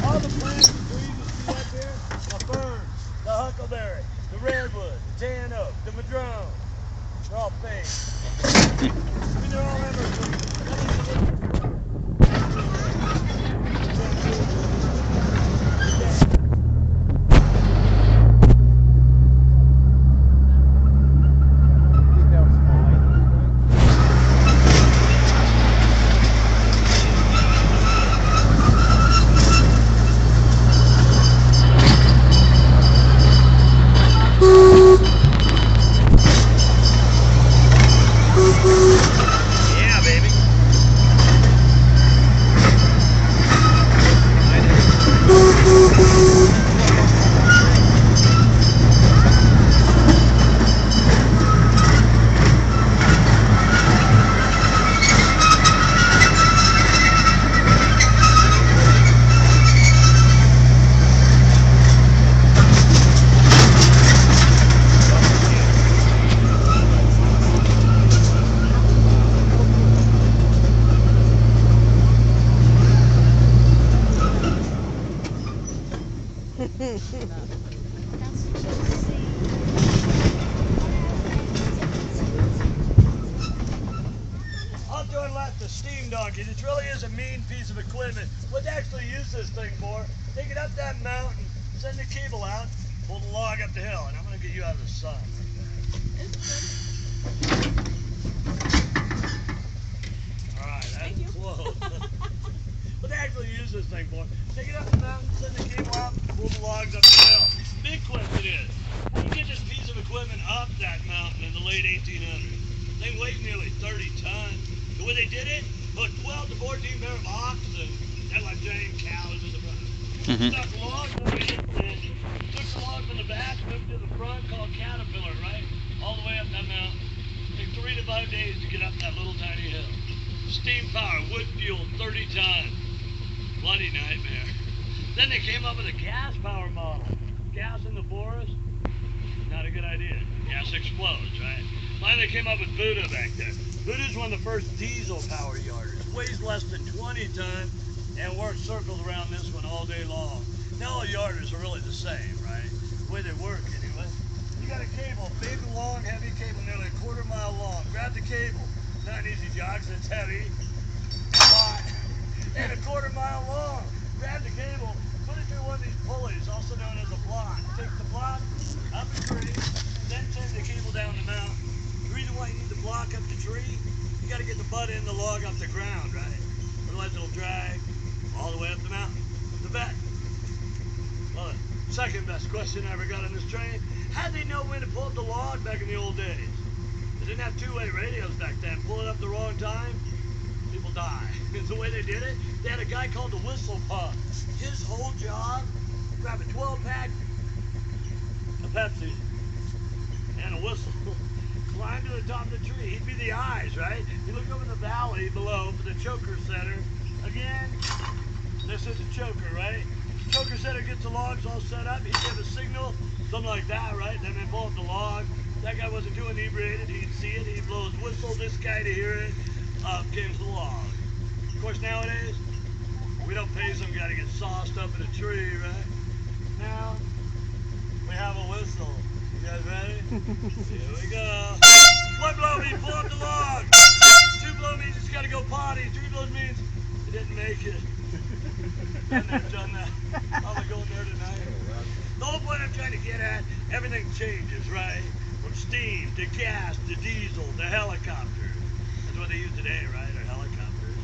All the plants and trees you see up here, the fern, the huckleberry, the redwood, the tan oak, the madrone, they're all fake. I mean, they're all evergreen. Yeah, baby. Outdoor life, the steam donkey. This really is a mean piece of equipment. Let's actually use this thing for. Take it up that mountain, send the cable out, pull the log up the hill, and I'm going to get you out of the sun. All right, that's close. Let's actually use this thing for. Take it up the mountain, send the cable out, pull the logs up the hill. Big question is, how do you get this piece of equipment up that mountain in the late 1800s? They weighed nearly 30 tons. The way they did it, put 12 to 14 pair of oxen, they're like giant cows in the front. Stuck logs on it, and took the logs on the back, moved to the front, called Caterpillar, right? All the way up that mountain. Take 3 to 5 days to get up that little tiny hill. Steam power, wood fuel, 30 tons. Bloody nightmare. Then they came up with a gas power model. Gas in the forest, not a good idea. Gas explodes, right? Finally came up with Buddha back there. Buddha's one of the first diesel power yarders. Weighs less than 20 tons and works circles around this one all day long. Now all yarders are really the same, right? The way they work anyway. You got a cable, big, long, heavy cable, nearly a quarter-mile long. Grab the cable. Not an easy job because it's heavy, hot, and a quarter-mile long. Grab the cable, put it through one of these pulleys, also known as a block. Take the block up a tree, then send the cable down the mountain. The reason why you need the block up the tree, you got to get the butt end of the log off the ground, right? Otherwise it'll drag all the way up the mountain. The bet. Well, the second best question I ever got on this train, how'd they know when to pull up the log back in the old days? They didn't have two-way radios back then. Pull it up the wrong time, people die. It's the way they did it. They had a guy called the whistle pump. His whole job, grab a 12-pack of Pepsi and a whistle, climb to the top of the tree. He'd be the eyes, right? He'd look over the valley below for the choker setter. Again, this is a choker, right? The choker setter gets the logs all set up. He'd give a signal, something like that, right? Then they pull up the log. That guy wasn't too inebriated. He'd see it. He'd blow his whistle. This guy to hear it. Up came the log. Of course, nowadays, we don't pay some guy to get sauced up in a tree, right? Now, we have a whistle. You guys ready? Here we go. One blow means pull up the log. Two blow means it's got to go potty. Three blows means it didn't make it. Been there, done that. I'll be going there tonight. The whole point I'm trying to get at, everything changes, right? From steam to gas to diesel to helicopters. That's what they use today, right? Or helicopters.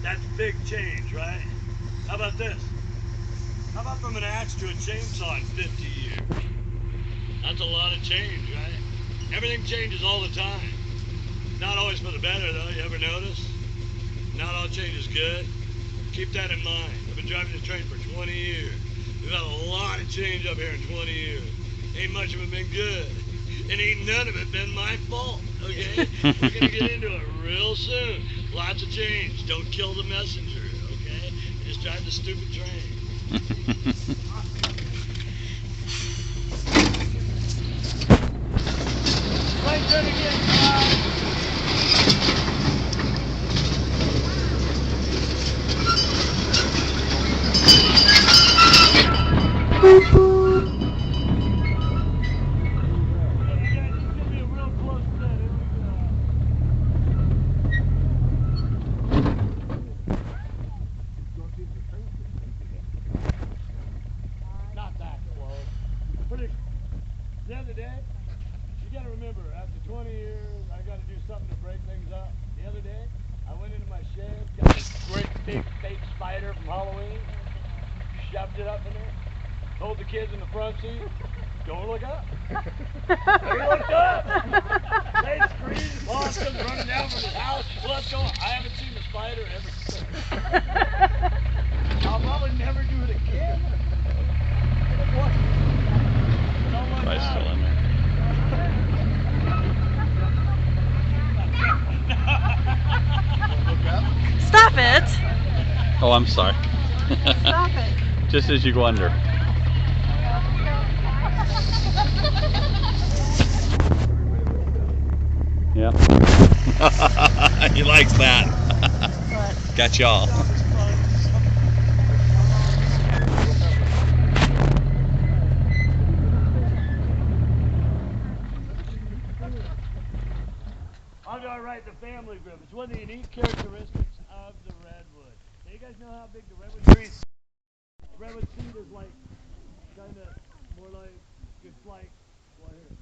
That's big change, right? How about this? How about from an axe to a chainsaw in 50 years? That's a lot of change, right? Everything changes all the time. Not always for the better, though. You ever notice? Not all change is good. Keep that in mind. I've been driving this train for 20 years. We've had a lot of change up here in 20 years. Ain't much of it been good. And ain't none of it been my fault, okay? We're going to get into it real soon. Lots of change. Don't kill the messenger, okay? Just drive the stupid train. Right turn again, spider from Halloween. Shoved it up in there. Told the kids in the front seat, don't look up. They looked up. They screamed. Boss comes running down from his house. Let's go. I haven't seen the spider ever since. I'll probably never do it again. What? Spice still in there. Stop it! Oh, I'm sorry. Stop it. Just as you go under. Yeah. He likes that. Got y'all. How do I write the family group? It's one of the unique characteristics of the redwood. Now you guys know how big the redwood tree is? The redwood seed is like, kind of, more like, it's like, what here?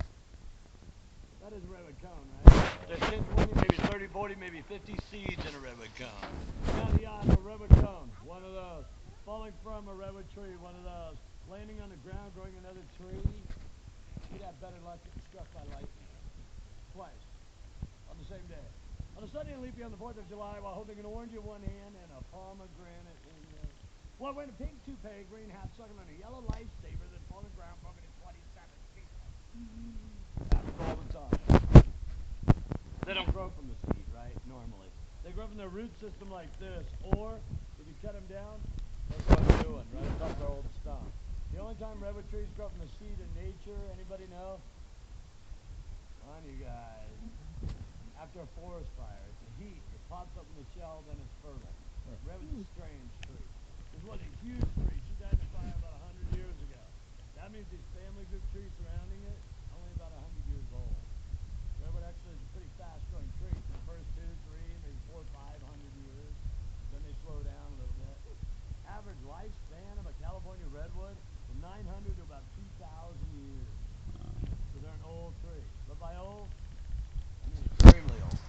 That is a redwood cone, right? There's 10, 20, maybe 30, 40, maybe 50 seeds in a redwood cone. Yada yada, a redwood cone, one of those. Falling from a redwood tree, one of those. Landing on the ground, growing another tree. You'd have better luck getting struck by lightning. Twice. On the same day. On a sunny and leafy on the 4th of July, while holding an orange in one hand and a pomegranate in the other. While wearing a pink toupee, green hat, sucking on a yellow lifesaver that's on the ground, broken in 27 pieces. Happens all the time. They don't grow from the seed, right? Normally. They grow from their root system like this, or if you cut them down, they'll grow a new one right atop their old stump. The only time redwood trees grow from the seed in nature, anybody know? On you guys. After a forest fire, it's the heat. It pops up in the shell, then it's fertile. Redwood's a strange tree. This was a huge tree. She died in a fire about 100 years ago. That means these family group trees surrounding it, only about 100 years old. Redwood actually is a pretty fast-growing tree for the first 2, 3, maybe 4, 500 years. Then they slow down a little bit. Average lifespan of a California redwood from 900 to about 2,000 years. So they're an old tree. But by old, I mean extremely old.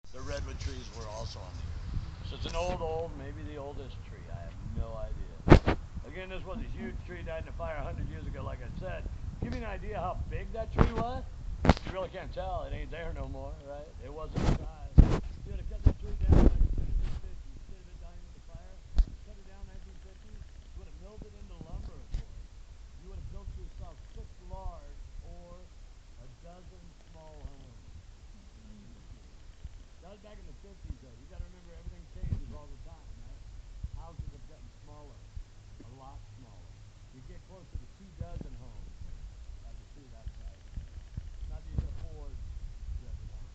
The redwood trees were also on the earth. So it's an old, maybe the oldest tree. I have no idea. Again, this was a huge tree, died in a fire 100 years ago, like I said. Give you an idea how big that tree was? You really can't tell. It ain't there no more, right? It wasn't the size. You had to cut that tree down in the 1950s. Instead of it dying in the fire, cut it down in 1950s. You would have milled it into lumber, of course. You would have built yourself 6 large or a dozen small homes. That was back in the 50s, though. You got to remember, everything changes all the time, right? Houses have gotten smaller, a lot smaller. You get closer to 24 homes out of a tree that size. Not that you can afford 2 homes.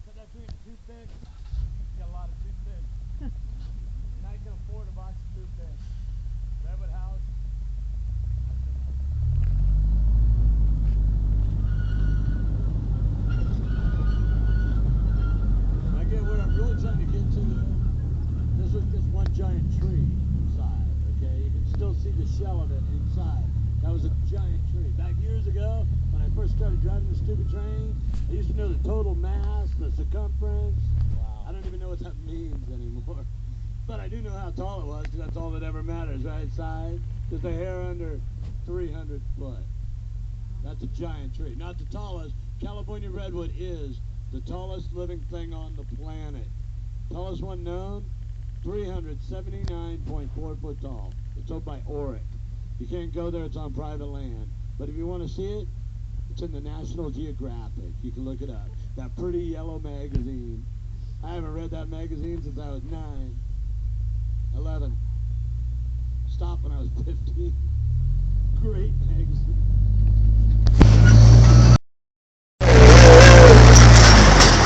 Cut that tree into toothpicks. You got a lot of toothpicks. Now you can afford a box of toothpicks. Redwood house. Not so much. Again, what I'm really trying to get to there, this was just one giant tree inside, okay? You can still see the shell of it inside. That was a giant tree. Back years ago, when I first started driving the stupid train, I used to know the total mass, the circumference. Wow. I don't even know what that means anymore. But I do know how tall it was, because that's all that ever matters, right? Size, just a hair under 300 foot. That's a giant tree. Not the tallest. California redwood is the tallest living thing on the planet. Tallest one known, 379.4 foot tall. It's owned by Oric. You can't go there, it's on private land. But if you want to see it, it's in the National Geographic. You can look it up. That pretty yellow magazine. I haven't read that magazine since I was 9, 11. Stopped when I was 15. Great magazine.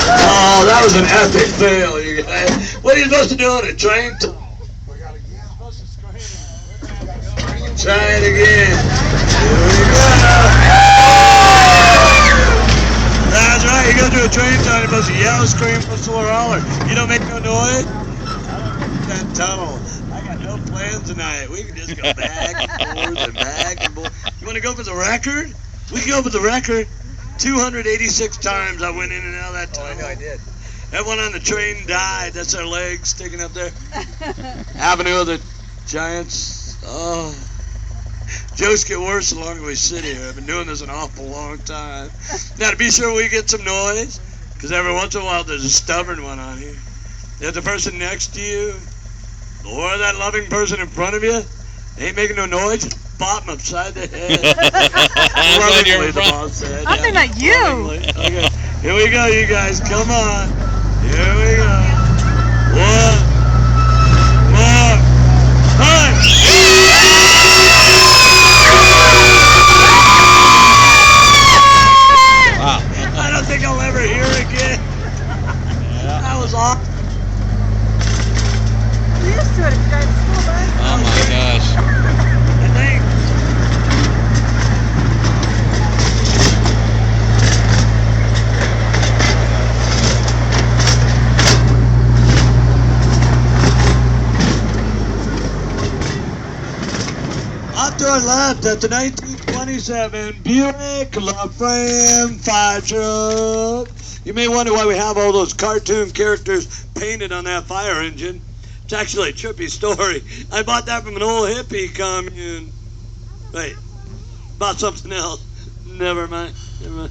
Oh, that was an epic fail, you guys. What are you supposed to do on a train? Try it again. Here we go. That's right. You go through a train tunnel, you're supposed to yell, scream, whistle, or holler. You don't make no noise? I don't get that tunnel. I got no plans tonight. We can just go back and forth and back and forth. You want to go for the record? We can go for the record. 286 times I went in and out of that tunnel. Oh, I know I did. That one on the train died. That's their leg sticking up there. Avenue of the Giants. Oh. Jokes get worse the longer we sit here. I've been doing this an awful long time. Now, to be sure we get some noise, because every once in a while there's a stubborn one on here. If the person next to you, or that loving person in front of you, ain't making no noise, just bop them upside the head. Lovingly, the boss said. I'm thinking about you. Lovingly. Okay, here we go, you guys. Come on. Here we go. 1, 4, 5. Wow. I don't think I'll ever hear it again. That was awesome. You're used to it if you drive to school, bud. Oh my gosh. I think. Off to our left at the 1927 Buick LaFrame fire truck. You may wonder why we have all those cartoon characters painted on that fire engine. It's actually a trippy story. I bought that from an old hippie commune. Wait, bought something else. Never mind. You know,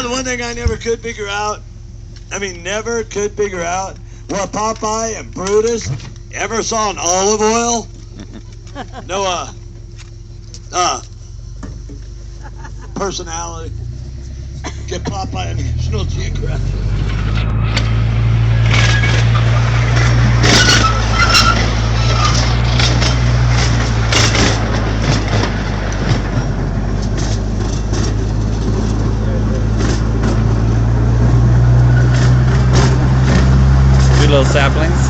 the one thing I never could figure out, what Popeye and Brutus ever saw in olive oil? No, personality. Get Popeye and National Geographic. Two little saplings.